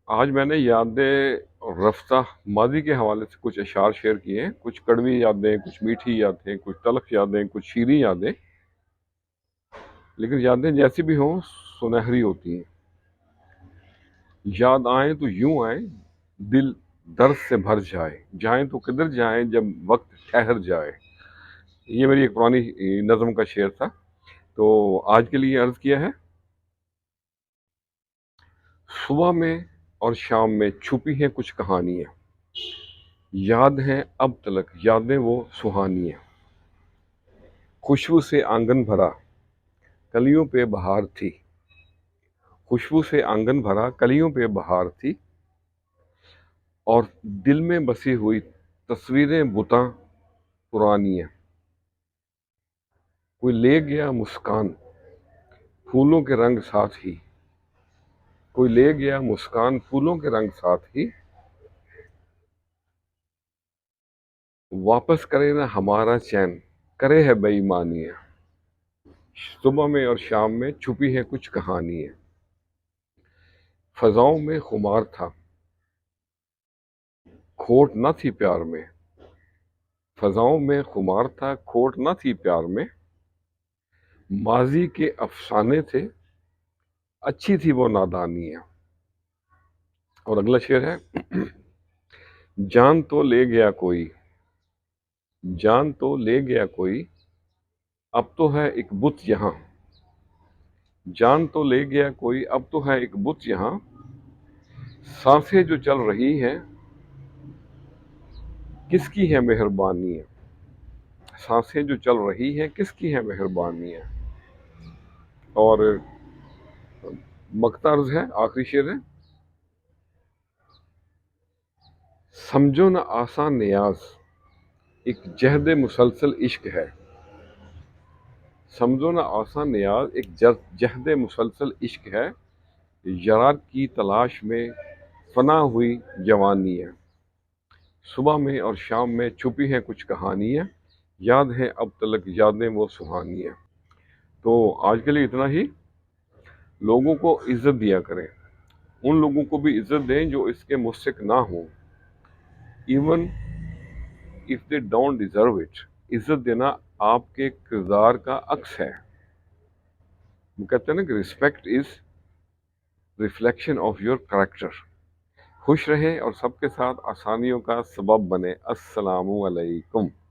آج میں نے یادیں رفتہ ماضی کے حوالے سے کچھ اشعار شیئر کیے ہیں، کچھ کڑوی یادیں، کچھ میٹھی یادیں، کچھ تلخ یادیں، کچھ شیریں یادیں، لیکن یادیں جیسی بھی ہوں سنہری ہوتی ہیں۔ یاد آئیں تو یوں آئیں دل درد سے بھر جائے، جائیں تو کدھر جائیں جب وقت ٹھہر جائے۔ یہ میری ایک پرانی نظم کا شعر تھا، تو آج کے لیے عرض کیا ہے۔ صبح میں اور شام میں چھپی ہیں کچھ کہانیاں، یاد ہیں اب تلک یادیں وہ سہانی ہیں۔ خوشبو سے آنگن بھرا کلیوں پہ بہار تھی، خوشبو سے آنگن بھرا کلیوں پہ بہار تھی، اور دل میں بسی ہوئی تصویریں بتاں پرانی ہیں۔ کوئی لے گیا مسکان پھولوں کے رنگ ساتھ ہی، کوئی لے گیا مسکان پھولوں کے رنگ ساتھ ہی، واپس کرے نہ ہمارا چین کرے ہے بے ایمانی ہے۔ صبح میں اور شام میں چھپی ہے کچھ کہانی ہے۔ فضاؤں میں خمار تھا کھوٹ نہ تھی پیار میں، فضاؤں میں خمار تھا کھوٹ نہ تھی پیار میں، ماضی کے افسانے تھے اچھی تھی وہ نادانی ہے۔ اور اگلا شعر ہے۔ جان تو لے گیا کوئی، جان تو لے گیا کوئی، اب تو ہے ایک بت یہاں، جان تو لے گیا کوئی اب تو ہے ایک بت یہاں، سانسیں جو چل رہی ہیں کس کی ہے مہربانی ہے، سانسیں جو چل رہی ہیں کس کی ہے مہربانی ہے۔ اور مقطع عرض ہے، آخری شعر ہے۔ سمجھو نہ آسان نیاز ایک جہد مسلسل عشق ہے، سمجھو نہ آسان نیاز ایک جہد مسلسل عشق ہے، یار کی تلاش میں فنا ہوئی جوانی ہے۔ صبح میں اور شام میں چھپی ہیں کچھ کہانیاں، یاد ہیں اب تلک یادیں وہ سہانی ہیں۔ تو آج کے لیے اتنا ہی۔ لوگوں کو عزت دیا کریں، ان لوگوں کو بھی عزت دیں جو اس کے مستحق نہ ہوں، even if they don't deserve it۔ عزت دینا آپ کے کردار کا عکس ہے۔ وہ کہتے ہیں نا کہ respect is reflection of your character. خوش رہیں اور سب کے ساتھ آسانیوں کا سبب بنے۔ السلام علیکم۔